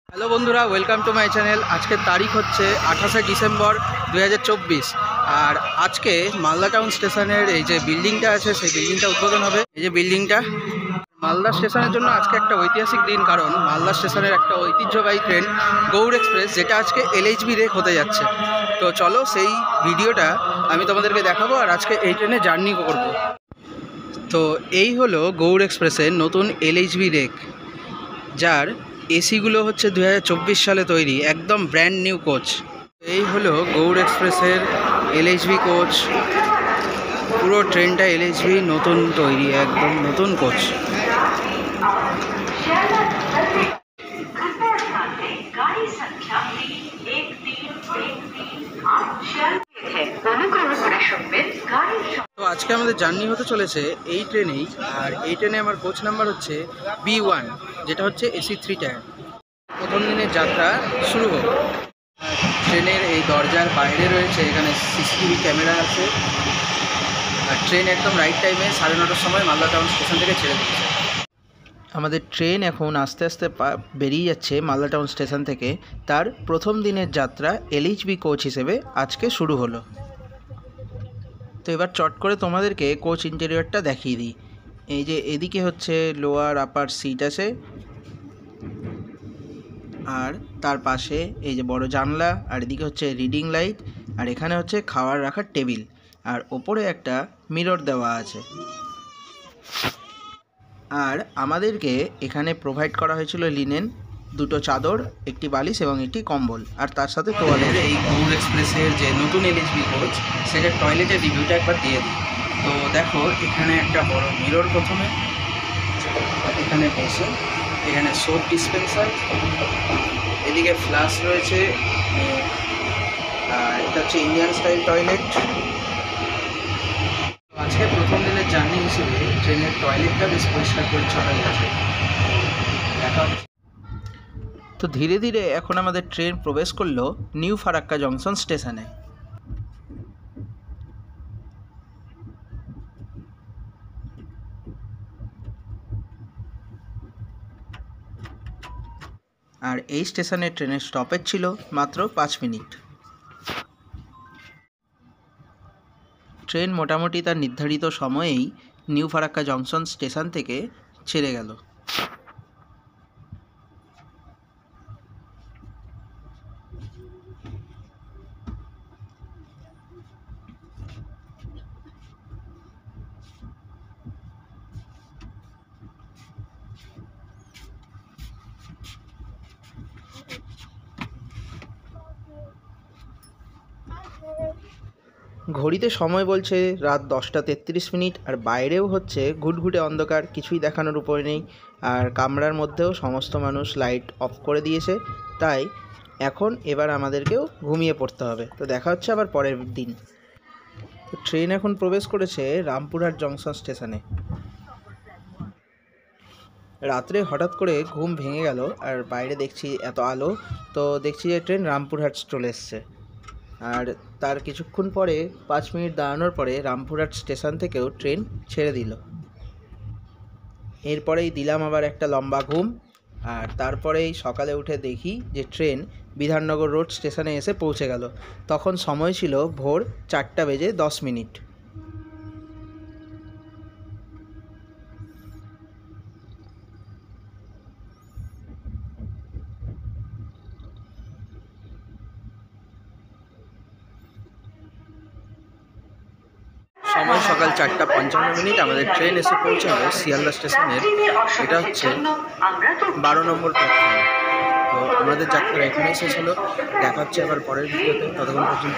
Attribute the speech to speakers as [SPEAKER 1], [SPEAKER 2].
[SPEAKER 1] Hello বন্ধুরা, welcome to my channel. আজকের তারিখ হচ্ছে 28শে ডিসেম্বর 2024। আর আজকে মালদা টাউন স্টেশনের এই যে বিল্ডিংটা আছে সেই বিল্ডিংটা উদ্বোধন হবে। এই যে বিল্ডিংটা মালদা স্টেশনের জন্য আজকে একটা ঐতিহাসিক দিন, কারণ মালদা স্টেশনের একটা ঐতিহ্যবাহী ট্রেন গৌড় এক্সপ্রেস, যেটা আজকে LHB রেক হতে যাচ্ছে। তো চলো সেই ভিডিওটা আমি তোমাদেরকে দেখাবো, আর আজকে এই ট্রেনে জার্নি করব। তো এই হলো গৌড় এক্সপ্রেসের নতুন LHB রেক, যার এসিগুলো হচ্ছে 2024 সালে তৈরি, একদম ব্র্যান্ড নিউ কোচ। এই হলো গৌড় এক্সপ্রেসের LHB কোচ। পুরো ট্রেনটা LHB নতুন তৈরি, একদম নতুন কোচ। তো আজকে আমাদের জার্নি হতে চলেছে এই ট্রেনেই, আর এই ট্রেনে আমার কোচ নাম্বার হচ্ছে B1, যেটা হচ্ছে AC 3 টায়ার। প্রথম দিনের যাত্রা শুরু হোক। ট্রেনের এই দরজার বাইরে রয়েছে, এখানে CCTV ক্যামেরা আছে। আর ট্রেন একদম রাইট টাইমে 9:30টার সময় মালদা টাউন স্টেশন থেকে ছেড়ে দিচ্ছে। আমাদের ট্রেন এখন আস্তে আস্তে বেরিয়ে যাচ্ছে মালদা টাউন স্টেশন থেকে। তার প্রথম দিনের যাত্রা LHB কোচ হিসেবে আজকে শুরু হলো। তো এবার চট করে তোমাদেরকে কোচ ইন্টেরিয়রটা দেখিয়ে দিই। এই যে এদিকে হচ্ছে লোয়ার আপার সিট আছে, আর তার পাশে এই যে বড় জানলা, আর এদিকে হচ্ছে রিডিং লাইট, আর এখানে হচ্ছে খাবার রাখার টেবিল, আর ওপরে একটা মিরর দেওয়া আছে। আর আমাদেরকে এখানে প্রোভাইড করা হয়েছিল লিনেন, 2টো চাদর, একটি বালিশ এবং একটি কম্বল, আর তার সাথে তোয়ালের। এই গৌড় এক্সপ্রেসের যে নতুন LHB কোচ, সেটার টয়লেটের রিভিউটা একবার দিয়ে দিই। তো দেখো, এখানে একটা বড় মিরর, প্রথমে এখানে বসে, এখানে সোপ ডিসপেন্সার, এদিকে ফ্লাশ রয়েছে, আর এটা হচ্ছে ইন্ডিয়ান স্টাইল টয়লেট। আজকে প্রথম দিনের জার্নি হিসেবে ট্রেনের টয়লেটটা বেশ পরিষ্কার পরিচ্ছন্ন আছে। তো ধীরে ধীরে এখন আমাদের ট্রেন প্রবেশ করলো নিউ ফারাক্কা জংশন স্টেশনে। আর এই স্টেশনে ট্রেনের স্টপেজ ছিল মাত্র 5 মিনিট। ট্রেন মোটামুটি তার নির্ধারিত সময়েই নিউ ফারাক্কা জংশন স্টেশন থেকে ছেড়ে গেল। ঘড়িতে সময় বলছে রাত 10:33, আর বাইরেও হচ্ছে ঘুটঘুটে অন্ধকার, কিছুই দেখানোর উপরে নেই। আর কামরার মধ্যেও সমস্ত মানুষ লাইট অফ করে দিয়েছে, তাই এবার আমাদেরকেও ঘুমিয়ে পড়তে হবে। তো দেখা হচ্ছে আবার পরের দিন। তো ট্রেন এখন প্রবেশ করেছে রামপুরহাট জংশন স্টেশনে। রাত্রে হঠাৎ করে ঘুম ভেঙে গেল, আর বাইরে দেখছি এত আলো, তো দেখছি যে ট্রেন রামপুরহাট চলে এসছে। আর তার কিছুক্ষণ পরে 5 মিনিট দাঁড়ানোর পরে রামপুরহাট স্টেশন থেকেও ট্রেন ছেড়ে দিল। এরপরেই দিলাম আবার একটা লম্বা ঘুম, আর তারপরেই সকালে উঠে দেখি যে ট্রেন বিধাননগর রোড স্টেশনে এসে পৌঁছে গেল। তখন সময় ছিল ভোর 4:10। সময় সকাল 4:55। আমাদের ট্রেন এসে পৌঁছাবে শিয়ালদা স্টেশনের। এটা হচ্ছে 12 নম্বর প্ল্যাটফর্ম। তো আমাদের যাত্রা এখানেই শেষ হলো। দেখা হচ্ছে আবার পরের ভিডিওতে। ততক্ষণ পর্যন্ত